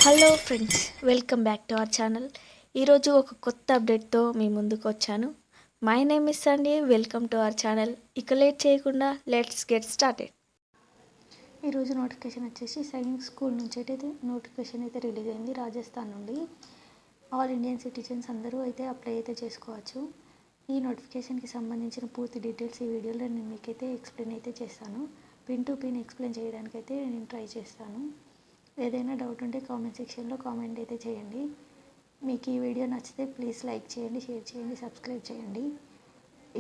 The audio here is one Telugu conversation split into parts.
Hello friends, welcome back to our channel. ఈరోజు ఒక కొత్త అప్డేట్తో మీ ముందుకు వచ్చాను. My name is Sunday. Welcome to our channel. ఇక లేట్ చేయకుండా లెట్స్ గెట్ స్టార్టెడ్. ఈరోజు నోటిఫికేషన్ వచ్చేసి సైనిక్ స్కూల్ నుంచి అయితే నోటిఫికేషన్ అయితే రిలీజ్ అయింది. రాజస్థాన్ నుండి ఆల్ ఇండియన్ సిటిజన్స్ అందరూ అయితే అప్లై అయితే చేసుకోవచ్చు. ఈ నోటిఫికేషన్కి సంబంధించిన పూర్తి డీటెయిల్స్ ఈ వీడియోలో నేను మీకైతే ఎక్స్ప్లెయిన్ అయితే చేస్తాను. పిన్ టు పిన్ ఎక్స్ప్లెయిన్ చేయడానికైతే నేను ట్రై చేస్తాను. ఏదైనా డౌట్ ఉంటే కామెంట్ సెక్షన్లో కామెంట్ అయితే చేయండి. మీకు ఈ వీడియో నచ్చితే ప్లీజ్ లైక్ చేయండి, షేర్ చేయండి, సబ్స్క్రైబ్ చేయండి.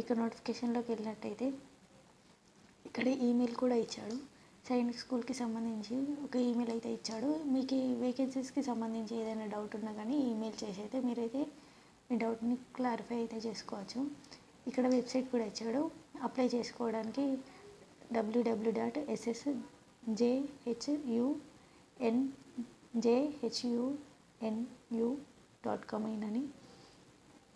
ఇక నోటిఫికేషన్లోకి వెళ్ళినట్టయితే ఇక్కడ ఈమెయిల్ కూడా ఇచ్చాడు. సైనిక్ స్కూల్కి సంబంధించి ఒక ఈమెయిల్ అయితే ఇచ్చాడు. మీకు ఈ వేకెన్సీస్కి సంబంధించి ఏదైనా డౌట్ ఉన్నా కానీ ఈమెయిల్ చేసి అయితే మీరైతే మీ డౌట్ని క్లారిఫై అయితే చేసుకోవచ్చు. ఇక్కడ వెబ్సైట్ కూడా ఇచ్చాడు. అప్లై చేసుకోవడానికి www.ssjhunu.com అని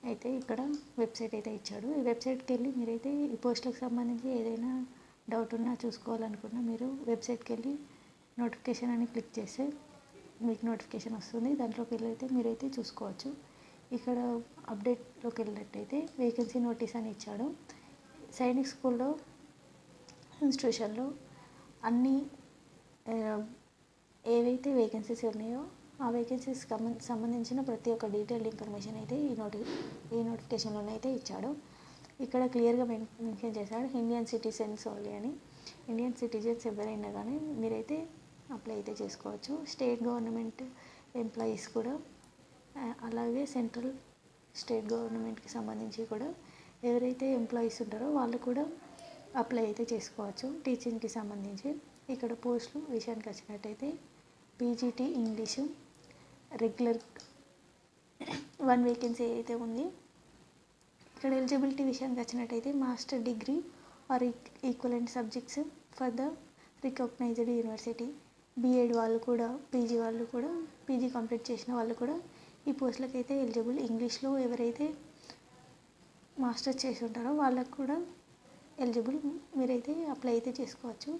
అయితే ఇక్కడ వెబ్సైట్ అయితే ఇచ్చాడు. ఈ వెబ్సైట్కి వెళ్ళి మీరైతే ఈ పోస్టులకు సంబంధించి ఏదైనా డౌట్ ఉన్నా చూసుకోవాలనుకున్నా మీరు వెబ్సైట్కి వెళ్ళి నోటిఫికేషన్ అని క్లిక్ చేస్తే మీకు నోటిఫికేషన్ వస్తుంది. దాంట్లోకి వెళ్ళి అయితే మీరైతే చూసుకోవచ్చు. ఇక్కడ అప్డేట్లోకి వెళ్ళినట్టయితే వేకెన్సీ నోటీస్ అని ఇచ్చాడు. సైనిక్ స్కూల్లో ఇన్స్టిట్యూషన్లో అన్ని ఏవైతే వేకెన్సీస్ ఉన్నాయో ఆ వేకెన్సీస్కి సంబంధించిన ప్రతి ఒక్క డీటెయిల్డ్ ఇన్ఫర్మేషన్ అయితే ఈ నోటిఫికేషన్లోనే అయితే ఇచ్చాడు. ఇక్కడ క్లియర్గా మెన్షన్ చేశాడు ఇండియన్ సిటిజన్స్ ఓన్లీ అని. ఇండియన్ సిటిజన్స్ ఎవరైనా కానీ మీరైతే అప్లై అయితే చేసుకోవచ్చు. స్టేట్ గవర్నమెంట్ ఎంప్లాయీస్ కూడా అలాగే సెంట్రల్ స్టేట్ గవర్నమెంట్కి సంబంధించి కూడా ఎవరైతే ఎంప్లాయీస్ ఉంటారో వాళ్ళు కూడా అప్లై అయితే చేసుకోవచ్చు. టీచింగ్కి సంబంధించి ఇక్కడ పోస్టులు విషయానికి వచ్చినట్టయితే పీజీటీ ఇంగ్లీషు రెగ్యులర్ 1 వేకెన్సీ అయితే ఉంది. ఇక్కడ ఎలిజిబిలిటీ విషయానికి వచ్చినట్టయితే master degree or equivalent subjects for the recognised university. BEd వాళ్ళు కూడా, పీజీ వాళ్ళు కూడా, పీజీ కంప్లీట్ చేసిన వాళ్ళు కూడా ఈ పోస్టులకు అయితే ఎలిజిబుల్. ఇంగ్లీష్లో ఎవరైతే మాస్టర్స్ చేసి ఉంటారో వాళ్ళకు కూడా ఎలిజిబుల్. మీరైతే అప్లై అయితే చేసుకోవచ్చు.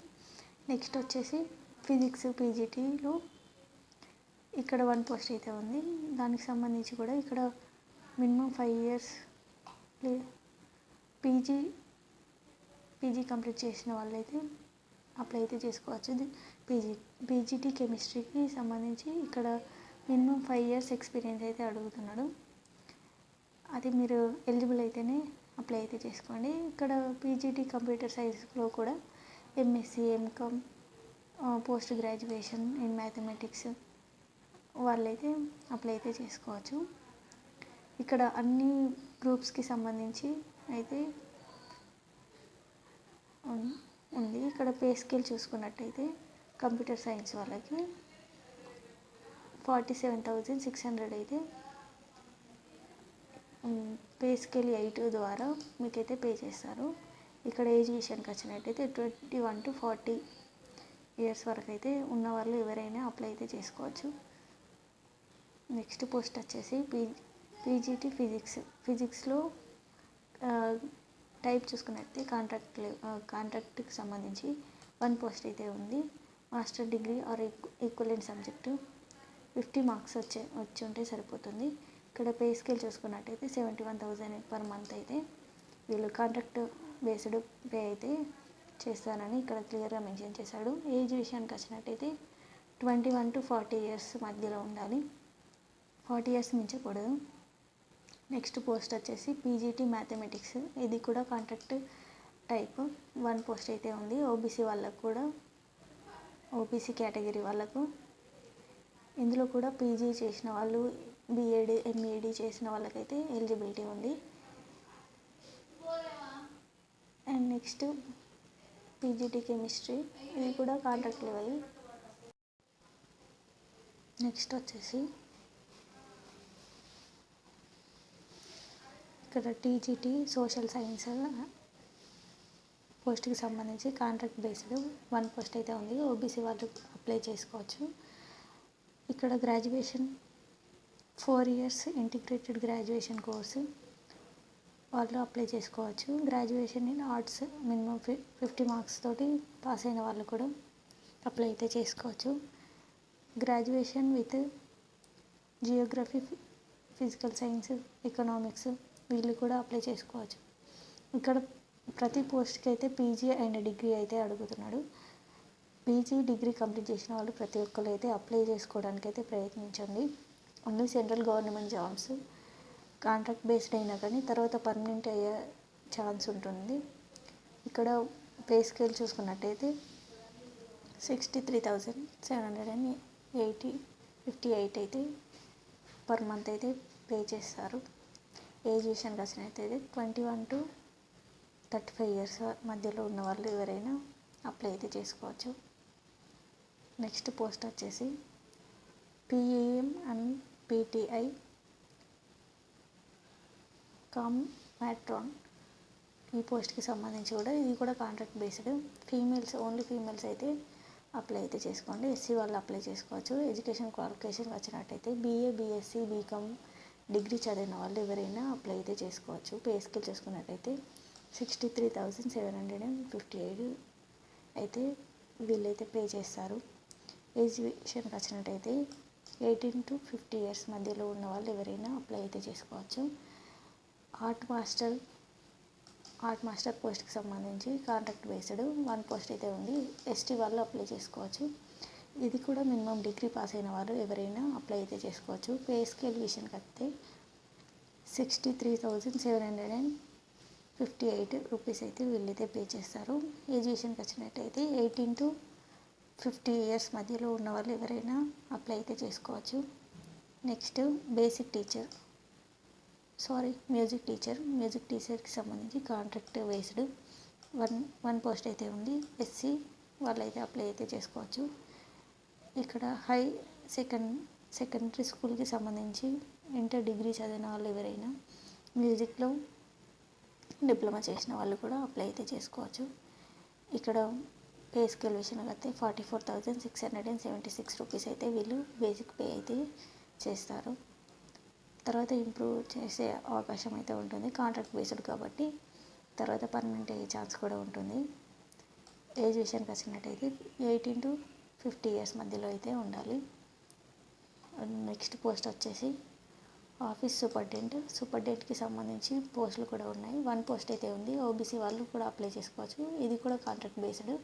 నెక్స్ట్ వచ్చేసి ఫిజిక్స్ పీజీటీలో ఇక్కడ 1 పోస్ట్ అయితే ఉంది. దానికి సంబంధించి కూడా ఇక్కడ మినిమం 5 ఇయర్స్ పీజీ కంప్లీట్ చేసిన వాళ్ళైతే అప్లై అయితే చేసుకోవచ్చు. పీజీటీ కెమిస్ట్రీకి సంబంధించి ఇక్కడ మినిమం 5 ఇయర్స్ ఎక్స్పీరియన్స్ అయితే అడుగుతున్నాడు. అది మీరు ఎలిజిబుల్ అయితేనే అప్లై అయితే చేసుకోండి. ఇక్కడ పీజీటీ కంప్యూటర్ సైన్స్లో కూడా MSc, MCom, post graduation in mathematics వాళ్ళైతే అప్లై అయితే చేసుకోవచ్చు. ఇక్కడ అన్ని గ్రూప్స్కి సంబంధించి అయితే ఉంది. ఇక్కడ పే స్కేల్ చూసుకున్నట్టయితే కంప్యూటర్ సైన్స్ వాళ్ళకి 47,600 అయితే పే స్కేల్ 8 ద్వారా మీకైతే పే చేస్తారు. ఇక్కడ ఏజ్ విషయానికి వచ్చినట్టయితే 21 to 40 ఇయర్స్ వరకు అయితే ఉన్నవాళ్ళు ఎవరైనా అప్లై అయితే చేసుకోవచ్చు. నెక్స్ట్ పోస్ట్ వచ్చేసి పీజీటీ ఫిజిక్స్లో టైప్ చూసుకున్నట్టయితే కాంట్రాక్ట్కి సంబంధించి 1 పోస్ట్ అయితే ఉంది. Master degree or equivalent subject 50 marks వచ్చి ఉంటే సరిపోతుంది. ఇక్కడ పే స్కేల్ చూసుకున్నట్టయితే 71,000 పర్ మంత్ అయితే వీళ్ళు కాంట్రాక్ట్ బేస్డ్ పే అయితే చేస్తానని ఇక్కడ క్లియర్గా మెన్షన్ చేశాడు. ఏజ్ విషయానికి వచ్చినట్టయితే 21 to 40 ఇయర్స్ మధ్యలో ఉండాలి. 40 ఇయర్స్ మించకూడదు. నెక్స్ట్ పోస్ట్ వచ్చేసి పీజీటీ మ్యాథమెటిక్స్. ఇది కూడా కాంట్రాక్ట్ టైప్ 1 పోస్ట్ అయితే ఉంది. ఓబీసీ వాళ్ళకు కూడా, ఓబీసీ కేటగిరీ వాళ్ళకు. ఇందులో కూడా పీజీ చేసిన వాళ్ళు, బీఎడ్, ఎంఈడి చేసిన వాళ్ళకైతే ఎలిజిబిలిటీ ఉంది. అండ్ నెక్స్ట్ పీజీటీ కెమిస్ట్రీ, ఇది కూడా కాంట్రాక్ట్ లెవెల్. నెక్స్ట్ వచ్చేసి ఇక్కడ టీజీటీ సోషల్ సైన్స్ పోస్ట్కి సంబంధించి కాంట్రాక్ట్ బేస్డ్ 1 పోస్ట్ అయితే ఉంది. ఓబీసీ వాళ్ళు అప్లై చేసుకోవచ్చు. ఇక్కడ graduation 4 years integrated graduation course వాళ్ళు అప్లై చేసుకోవచ్చు. Graduation in arts minimum 50 marks తోటి పాస్ అయిన వాళ్ళు కూడా అప్లై అయితే చేసుకోవచ్చు. Graduation with Geography, physical science, economics వీళ్ళు కూడా అప్లై చేసుకోవచ్చు. ఇక్కడ ప్రతి పోస్ట్కి అయితే పీజీ అండ్ డిగ్రీ అయితే అడుగుతున్నాడు. పీజీ డిగ్రీ కంప్లీట్ చేసిన వాళ్ళు ప్రతి ఒక్కరు అయితే అప్లై చేసుకోవడానికి అయితే ప్రయత్నించండి. అన్ని central government jobs contract based అయినా కానీ తర్వాత పర్మనెంట్ అయ్యే ఛాన్స్ ఉంటుంది. ఇక్కడ పే స్కేల్ చూసుకున్నట్టయితే 63,758 అయితే పర్ మంత్ అయితే పే చేస్తారు. ఏజ్ విషయానికి వచ్చినట్టయితే 21 to 35 years మధ్యలో ఉన్న వాళ్ళు ఎవరైనా అప్లై అయితే చేసుకోవచ్చు. నెక్స్ట్ పోస్ట్ వచ్చేసి పిఈఎం అండ్ పిటిఐ మ్యాట్రాన్. ఈ పోస్ట్కి సంబంధించి కూడా ఇది కూడా కాంట్రాక్ట్ బేస్డ్. ఓన్లీ ఫీమేల్స్ అయితే అప్లై అయితే చేసుకోండి. ఎస్సీ వాళ్ళు అప్లై చేసుకోవచ్చు. ఎడ్యుకేషన్ క్వాలిఫికేషన్ వచ్చినట్టయితే బీఏ, బీఎస్సీ, బీకామ్ డిగ్రీ చదివిన వాళ్ళు ఎవరైనా అప్లై అయితే చేసుకోవచ్చు. పే స్కేల్ చూసుకున్నట్టయితే 63,758 అయితే వీళ్ళైతే పే చేస్తారు. ఏజ్ విషయానికి వచ్చినట్టయితే 18 to 50 years మధ్యలో ఉన్న వాళ్ళు ఎవరైనా అప్లై అయితే చేసుకోవచ్చు. ఆర్ట్ మాస్టర్ పోస్ట్కి సంబంధించి కాంట్రాక్ట్ బేస్డ్ 1 పోస్ట్ అయితే ఉంది. ఎస్టీ వాళ్ళు అప్లై చేసుకోవచ్చు. ఇది కూడా మినిమం డిగ్రీ పాస్ అయిన వాళ్ళు ఎవరైనా అప్లై అయితే చేసుకోవచ్చు. పే స్కేల్ విషయానికి వస్తే 63,758 రూపీస్ అయితే వీళ్ళైతే పే చేస్తారు. ఏజ్ విషయానికి వచ్చినట్టయితే 18 to 50 years మధ్యలో ఉన్న వాళ్ళు ఎవరైనా అప్లై అయితే చేసుకోవచ్చు. నెక్స్ట్ మ్యూజిక్ టీచర్కి సంబంధించి కాంట్రాక్ట్ బేస్డ్ 1 పోస్ట్ అయితే ఉంది. ఎస్సీ వాళ్ళైతే అప్లై అయితే చేసుకోవచ్చు. ఇక్కడ సెకండరీ స్కూల్కి సంబంధించి ఇంటర్ డిగ్రీ చదివిన వాళ్ళు ఎవరైనా మ్యూజిక్లో డిప్లొమా చేసిన వాళ్ళు కూడా అప్లై అయితే చేసుకోవచ్చు. ఇక్కడ పే స్కేల్ విషయానికి వస్తే 44,676 రూపీస్ అయితే వీళ్ళు బేసిక్ పే అయితే చేస్తారు. తర్వాత ఇంప్రూవ్ చేసే అవకాశం అయితే ఉంటుంది. కాంట్రాక్ట్ బేస్డ్ కాబట్టి తర్వాత పర్మనెంట్ అయ్యే ఛాన్స్ కూడా ఉంటుంది. ఏజ్ విషయానికి వచ్చినట్టయితే 18 to 50 years మధ్యలో అయితే ఉండాలి. నెక్స్ట్ పోస్ట్ వచ్చేసి ఆఫీస్ సూపర్డెంట్కి సంబంధించి పోస్టులు కూడా ఉన్నాయి. 1 పోస్ట్ అయితే ఉంది. ఓబీసీ వాళ్ళు కూడా అప్లై చేసుకోవచ్చు. ఇది కూడా contract based.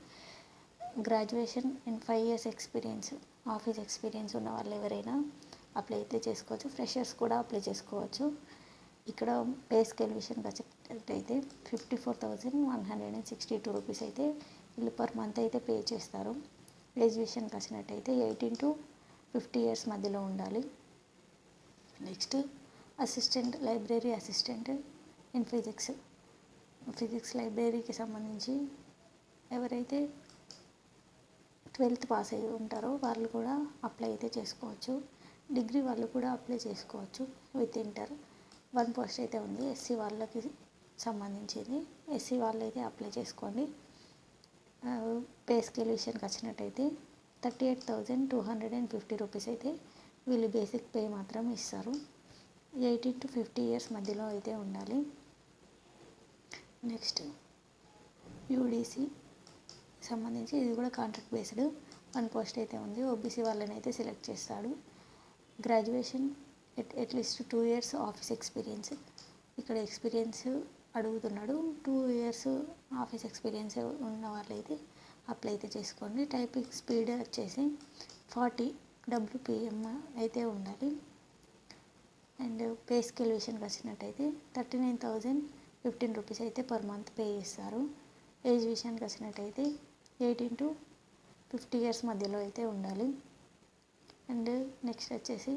Graduation and 5 years experience, office experience ఉన్న వాళ్ళు ఎవరైనా అప్లై అయితే చేసుకోవచ్చు. ఫ్రెషర్స్ కూడా అప్లై చేసుకోవచ్చు. ఇక్కడ పే స్కేల్ విషయానికి వచ్చేటట్టయితే 54,162 రూపీస్ అయితే వీళ్ళు పర్ మంత్ అయితే పే చేస్తారు. ఏజ్ విషయానికి వచ్చినట్టయితే 18 to 50 years మధ్యలో ఉండాలి. Next library assistant in physics లైబ్రరీకి సంబంధించి ఎవరైతే 12th పాస్ అయ్యి ఉంటారో వాళ్ళు కూడా అప్లై అయితే చేసుకోవచ్చు. డిగ్రీ వాళ్ళు కూడా అప్లై చేసుకోవచ్చు విత్ ఇంటర్. 1 పోస్ట్ అయితే ఉంది. ఎస్సీ వాళ్ళకి సంబంధించింది. ఎస్సీ వాళ్ళు అయితే అప్లై చేసుకోండి. పే స్కేల్ విషయానికి వచ్చినట్టయితే 38,250 రూపీస్ అయితే వీళ్ళు బేసిక్ పే మాత్రం ఇస్తారు. 18 to 50 years మధ్యలో అయితే ఉండాలి. నెక్స్ట్ యూడీసీ సంబంధించి ఇది కూడా కాంట్రాక్ట్ బేస్డ్ 1 పోస్ట్ అయితే ఉంది. ఓబీసీ వాళ్ళని అయితే సెలెక్ట్ చేస్తాడు. Graduation at least 2 years office experience. ఇక్కడ ఎక్స్పీరియన్స్ అడుగుతున్నాడు. 2 years ఆఫీస్ ఎక్స్పీరియన్స్ ఉన్న వాళ్ళైతే అప్లై అయితే చేసుకోండి. టైపింగ్ స్పీడ్ వచ్చేసి 40 WPM అయితే ఉండాలి. అండ్ పే స్కేల్ విషయానికి వచ్చినట్టయితే 39,015 రూపీస్ అయితే పర్ మంత్ పే చేస్తారు. ఏజ్ విషయానికి వచ్చినట్టయితే 18 to 50 years మధ్యలో అయితే ఉండాలి. అండ్ నెక్స్ట్ వచ్చేసి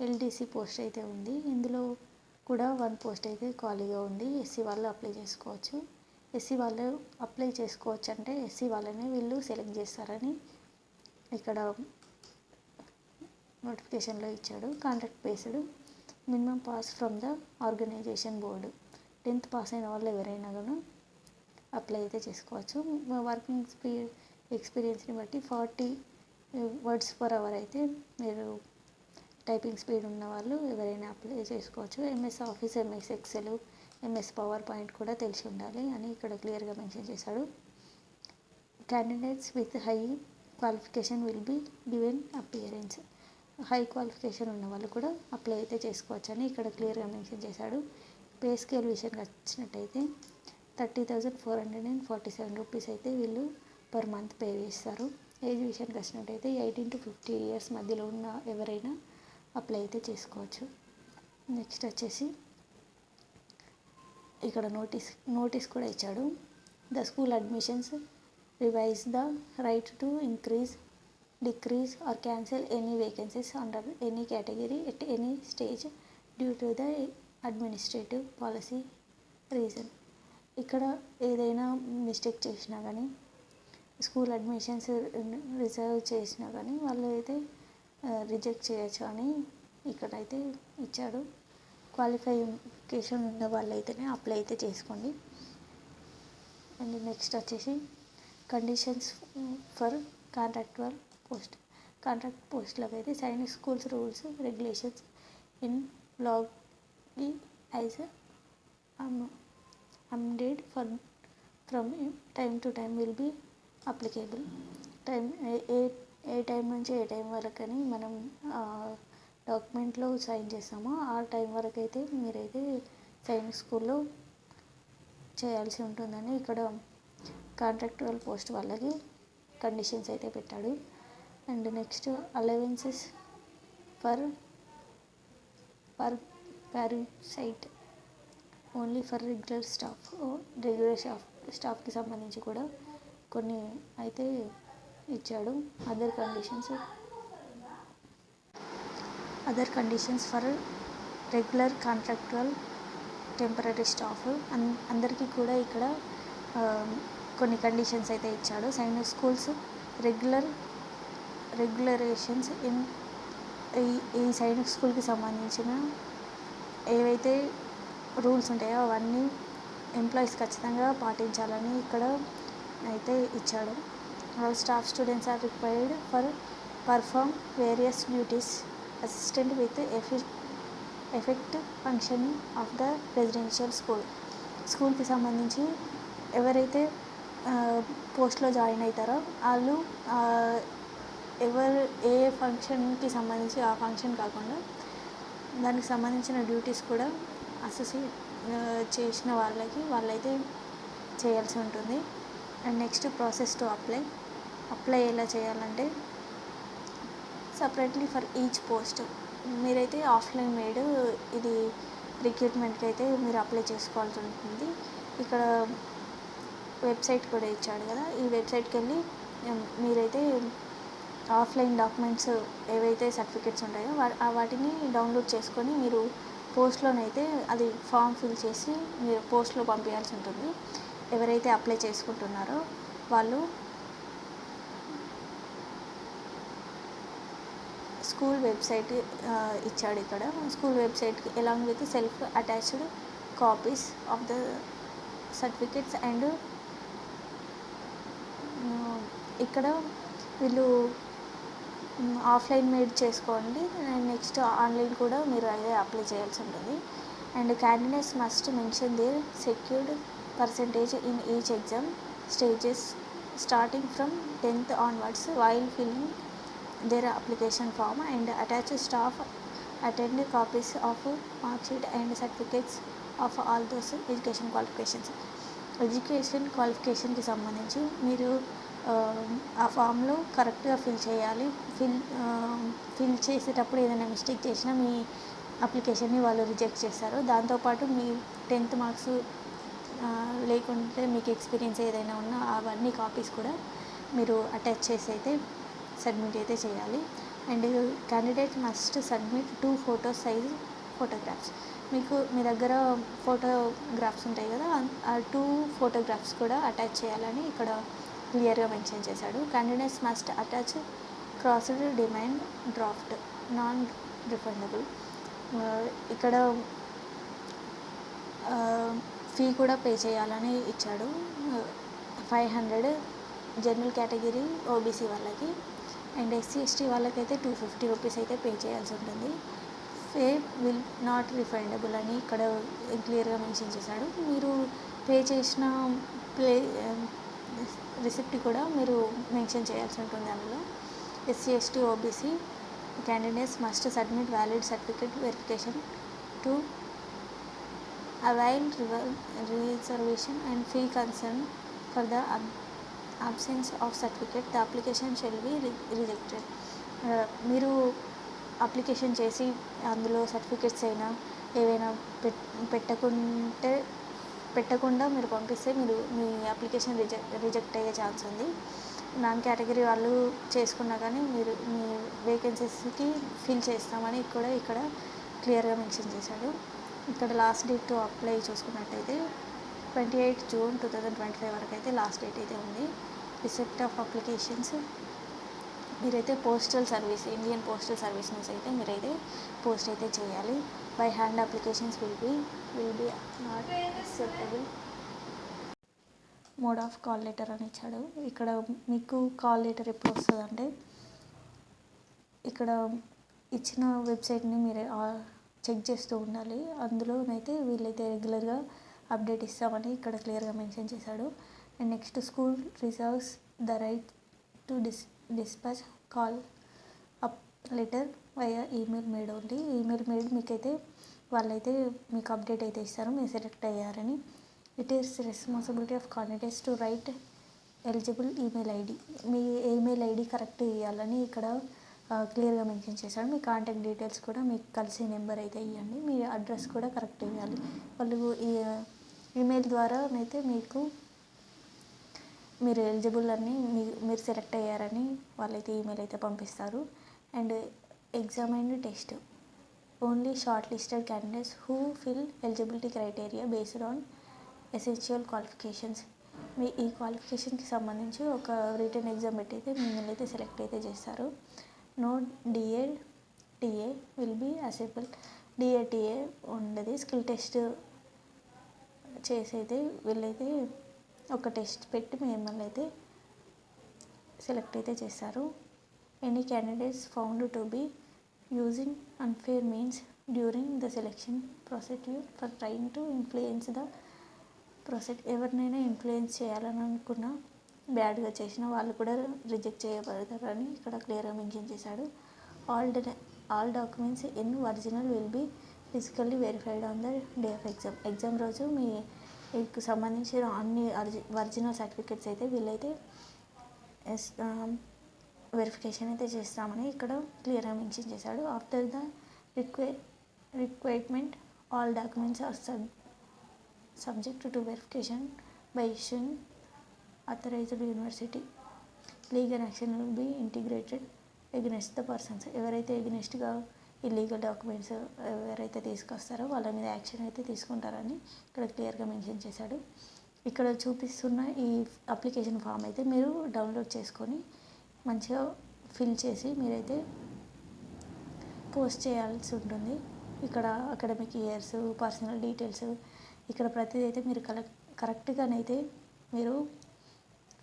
ఎల్డీసీ పోస్ట్ అయితే ఉంది. ఇందులో కూడా 1 పోస్ట్ అయితే ఖాళీగా ఉంది. ఎస్సీ వాళ్ళు అప్లై చేసుకోవచ్చు. ఎస్సీ వాళ్ళు అప్లై చేసుకోవచ్చు అంటే ఎస్సీ వాళ్ళని వీళ్ళు సెలెక్ట్ చేస్తారని ఇక్కడ నోటిఫికేషన్లో ఇచ్చాడు. Contract based. Minimum pass from the organisation board. 10th pass అయిన వాళ్ళు ఎవరైనా కానీ అప్లై అయితే చేసుకోవచ్చు. వర్కింగ్ ఎక్స్పీరియన్స్ని బట్టి 40 words per hour అయితే మీరు టైపింగ్ స్పీడ్ ఉన్న వాళ్ళు ఎవరైనా అప్లై చేసుకోవచ్చు. MS Office, MS Excel, MS PowerPoint కూడా తెలిసి ఉండాలి అని ఇక్కడ క్లియర్గా మెన్షన్ చేశాడు. Candidates with high qualification will be given appearance. High qualification ఉన్న వాళ్ళు కూడా అప్లై అయితే చేసుకోవచ్చు అని ఇక్కడ క్లియర్గా మెన్షన్ చేశాడు. పే స్కేల్ విషయానికి వచ్చినట్టయితే 30,447 రూపీస్ అయితే వీళ్ళు పర్ మంత్ పే చేస్తారు. ఏజ్ విషయానికి వచ్చినట్టయితే 18 to 50 ఇయర్స్ మధ్యలో ఉన్న ఎవరైనా అప్లై అయితే చేసుకోవచ్చు. నెక్స్ట్ వచ్చేసి ఇక్కడ నోటీస్ కూడా ఇచ్చాడు. The school admissions revise the right to increase, decrease or cancel any vacancies under any category at any stage due to the administrative policy reason. ఇక్కడ ఏదైనా మిస్టేక్ చేసినా కానీ స్కూల్ అడ్మిషన్స్ రిజర్వ్ చేసినా కానీ వాళ్ళు అయితే రిజెక్ట్ చేయొచ్చు అని ఇక్కడైతే ఇచ్చాడు. క్వాలిఫికేషన్ ఉన్న వాళ్ళు అయితేనే అప్లై అయితే చేసుకోండి. అండ్ నెక్స్ట్ వచ్చేసి కండిషన్స్ ఫర్ కాంట్రాక్టువల్ కాంట్రాక్ట్ పోస్టులకు అయితే Sainik schools rules regulations in blog ఈ as amended from time to time will be applicable. ఏ టైం నుంచి ఏ టైం వరకు అని మనం డాక్యుమెంట్లో సైన్ చేస్తామో ఆ టైం వరకు అయితే మీరైతే సైనిక్ స్కూల్లో చేయాల్సి ఉంటుందని ఇక్కడ కాంట్రాక్టువల్ పోస్ట్ వాళ్ళకి కండిషన్స్ అయితే పెట్టాడు. And next allowances for parasite only for regular స్టాఫ్కి సంబంధించి కూడా కొన్ని అయితే ఇచ్చాడు. Other conditions for regular contractual temporary staff అందరికీ కూడా ఇక్కడ కొన్ని కండిషన్స్ అయితే ఇచ్చాడు. సైనిక్ స్కూల్స్ రెగ్యులరేషన్స్ ఈ సైనిక్ స్కూల్కి సంబంధించిన ఏవైతే రూల్స్ ఉంటాయో అవన్నీ ఎంప్లాయీస్ ఖచ్చితంగా పాటించాలని ఇక్కడ అయితే ఇచ్చాడు. Staff students are required for perform various duties assistant with effective functioning of the residential స్కూల్కి సంబంధించి ఎవరైతే పోస్ట్లో జాయిన్ అవుతారో వాళ్ళు ఏ ఫంక్షన్కి సంబంధించి ఆ ఫంక్షన్ కాకుండా దానికి సంబంధించిన డ్యూటీస్ కూడా అసోసియేట్ చేసిన వాళ్ళైతే చేయాల్సి ఉంటుంది. And next process to apply ఎలా చేయాలంటే సపరేట్లీ ఫర్ ఈచ్ పోస్ట్ మీరైతే ఆఫ్లైన్ మేడ్ ఇది రిక్రూట్మెంట్కి అయితే మీరు అప్లై చేసుకోవాల్సి ఉంటుంది. ఇక్కడ వెబ్సైట్ కూడా ఇచ్చాడు కదా, ఈ వెబ్సైట్కి వెళ్ళి మీరైతే ఆఫ్లైన్ డాక్యుమెంట్స్ ఏవైతే సర్టిఫికేట్స్ ఉంటాయో వాటిని డౌన్లోడ్ చేసుకొని మీరు పోస్ట్లోనైతే అది ఫామ్ ఫిల్ చేసి మీరు పోస్ట్లో పంపించాల్సి ఉంటుంది. ఎవరైతే అప్లై చేసుకుంటున్నారో వాళ్ళు స్కూల్ వెబ్సైట్ ఇచ్చాడు. ఇక్కడ స్కూల్ వెబ్సైట్కి along with self attached copies of the certificates and ఇక్కడ వీళ్ళు ఆఫ్లైన్ మేడ్ చేసుకోండి. అండ్ నెక్స్ట్ ఆన్లైన్ కూడా మీరు అయితే అప్లై చేయాల్సి ఉంటుంది. And candidates must mention their secured percentage in each exam stages starting from 10th onwards while filling their application form and attach staff attend copies of mark sheet and certificates of all those education క్వాలిఫికేషన్కి సంబంధించి మీరు ఆ ఫామ్లో కరెక్ట్గా ఫిల్ చేయాలి. ఫిల్ చేసేటప్పుడు ఏదైనా మిస్టేక్ చేసినా మీ అప్లికేషన్ని వాళ్ళు రిజెక్ట్ చేస్తారు. దాంతోపాటు మీ 10th మార్క్స్ లేకుంటే మీకు ఎక్స్పీరియన్స్ ఏదైనా ఉన్నా అవన్నీ కాపీస్ కూడా మీరు అటాచ్ చేసి అయితే సబ్మిట్ అయితే చేయాలి. And candidate must submit 2 photo size photographs. మీ దగ్గర ఫోటోగ్రాఫ్స్ ఉంటాయి కదా, ఆ 2 photographs కూడా అటాచ్ చేయాలని ఇక్కడ క్లియర్గా మెన్షన్ చేశాడు. Candidates must attach crossed demand draft non refundable. ఇక్కడ ఫీ కూడా పే చేయాలని ఇచ్చాడు. 500 జనరల్ కేటగిరీ ఓబీసీ వాళ్ళకి, అండ్ ఎస్సీ ఎస్టీ వాళ్ళకైతే 250 రూపీస్ అయితే పే చేయాల్సి ఉంటుంది. పే విల్ నాట్ రిఫండబుల్ అని ఇక్కడ క్లియర్గా మెన్షన్ చేశాడు. మీరు పే చేసిన రిసిప్ట్ కూడా మీరు మెన్షన్ చేయాల్సి ఉంటుంది అందులో. SC/ST OBC candidates must submit valid certificate verification to avail reservation and fee concern. For the absence of certificate, the application shall be rejected. మీరు అప్లికేషన్ చేసి అందులో సర్టిఫికెట్స్ అయినా ఏవైనా పెట్టకుండా మీరు పంపిస్తే మీ అప్లికేషన్ రిజెక్ట్ అయ్యే ఛాన్స్ ఉంది. నాన్ కేటగిరీ వాళ్ళు చేసుకున్నా కానీ మీరు మీ వేకెన్సీస్కి ఫిల్ చేస్తామని కూడా ఇక్కడ క్లియర్గా మెన్షన్ చేశాడు. ఇక్కడ లాస్ట్ డేట్ టు అప్లై చూసుకున్నట్టయితే 28 జూన్ 2025 వరకు అయితే లాస్ట్ డేట్ అయితే ఉంది. రిసిప్ట్ ఆఫ్ అప్లికేషన్స్ మీరైతే ఇండియన్ పోస్టల్ సర్వీస్ నుంచి అయితే మీరైతే పోస్ట్ అయితే చేయాలి. By hand applications will be not acceptable. Mode of call letter అని ఇచ్చాడు. ఇక్కడ మీకు కాల్ లెటర్ ఎప్పుడు వస్తుందంటే ఇక్కడ ఇచ్చిన వెబ్సైట్ని మీరు చెక్ చేస్తూ ఉండాలి. అందులోనైతే వీళ్ళైతే రెగ్యులర్గా అప్డేట్ ఇస్తామని ఇక్కడ క్లియర్గా మెన్షన్ చేశాడు. And next school reserves the right to dispatch call up letter via email made only. Email made మీకైతే వాళ్ళైతే మీకు అప్డేట్ అయితే ఇస్తారు మీరు సెలెక్ట్ అయ్యారని. It is responsibility of candidates to right eligible email ID. Me email ID correct ఇవ్వాలని ఇక్కడ క్లియర్గా మెన్షన్ చేశాడు. మీ కాంటాక్ట్ డీటెయిల్స్ కూడా మీకు కలిసి నెంబర్ అయితే ఇవ్వండి. మీ అడ్రస్ కూడా కరెక్ట్ ఇవ్వాలి. వాళ్ళు ఈ ఈమెయిల్ ద్వారానైతే మీరు ఎలిజిబుల్ అని మీరు సెలెక్ట్ అయ్యారని వాళ్ళైతే ఈమెయిల్ అయితే పంపిస్తారు. And exam and test only shortlisted candidates who fill eligibility criteria based on essential qualifications. మీ ఈ క్వాలిఫికేషన్కి సంబంధించి ఒక రిటర్న్ ఎగ్జామ్ పెట్టి అయితే మిమ్మల్ని అయితే సెలెక్ట్ అయితే చేస్తారు. No DED TA will be admissible. DED TA ఉండదు. స్కిల్ టెస్ట్ చేసి అయితే వీళ్ళైతే ఒక టెస్ట్ పెట్టి మిమ్మల్ని అయితే సెలెక్ట్ అయితే చేస్తారు. Any candidates found to be using unfair means during the selection procedure for trying to influence the process. ఎవరినైనా ఇన్ఫ్లుయెన్స్ చేయాలని అనుకున్నా బ్యాడ్గా చేసిన వాళ్ళు కూడా రిజెక్ట్ చేయబడతారని ఇక్కడ క్లియర్గా మెన్షన్ చేశాడు. All documents in original will be physically verified on the day of exam. Exam రోజు మీకు సంబంధించిన అన్ని ఒరిజినల్ సర్టిఫికెట్స్ అయితే వీళ్ళైతే వెరిఫికేషన్ అయితే చేస్తామని ఇక్కడ క్లియర్గా మెన్షన్ చేశాడు. After the requirement all documents are subject to verification by issuing authorized university. Legal action will be integrated against the persons. ఎవరైతే ఎగ్నెస్ట్గా ఇల్లీగల్ డాక్యుమెంట్స్ ఎవరైతే తీసుకొస్తారో వాళ్ళ మీద యాక్షన్ అయితే తీసుకుంటారని ఇక్కడ క్లియర్గా మెన్షన్ చేశాడు. ఇక్కడ చూపిస్తున్న ఈ అప్లికేషన్ ఫామ్ అయితే మీరు డౌన్లోడ్ చేసుకొని మంచిగా ఫిల్ చేసి మీరైతే పోస్ట్ చేయాల్సి ఉంటుంది. ఇక్కడ అకాడమిక్ ఇయర్స్, పర్సనల్ డీటెయిల్స్ ఇక్కడ ప్రతిదీ అయితే మీరు కరెక్ట్గానైతే మీరు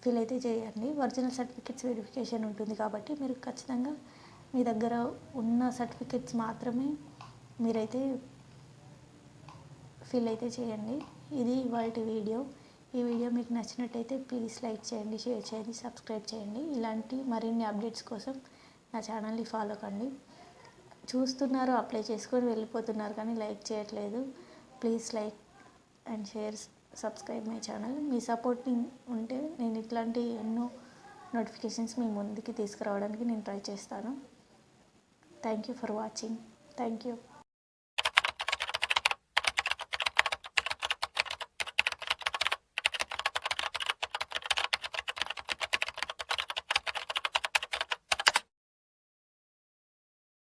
ఫిల్ అయితే చేయండి. ఒరిజినల్ సర్టిఫికెట్స్ వెరిఫికేషన్ ఉంటుంది కాబట్టి మీరు ఖచ్చితంగా మీ దగ్గర ఉన్న సర్టిఫికెట్స్ మాత్రమే మీరైతే ఫిల్ అయితే చేయండి. ఇది ఇవాల్టి వీడియో. ఈ వీడియో మీకు నచ్చినట్టయితే ప్లీజ్ లైక్ చేయండి, షేర్ చేయండి, సబ్స్క్రైబ్ చేయండి. ఇలాంటి మరిన్ని అప్డేట్స్ కోసం నా ఛానల్ని ఫాలో కండి. చూస్తున్నారు, అప్లై చేసుకొని వెళ్ళిపోతున్నారు కానీ లైక్ చేయట్లేదు. Please like and share, subscribe my channel. Me supporting ఉంటే నేను ఇట్లాంటి ఎన్నో నోటిఫికేషన్స్ మీ ముందుకి తీసుకురావడానికి నేను ట్రై చేస్తాను. Thank you for watching. Thank you.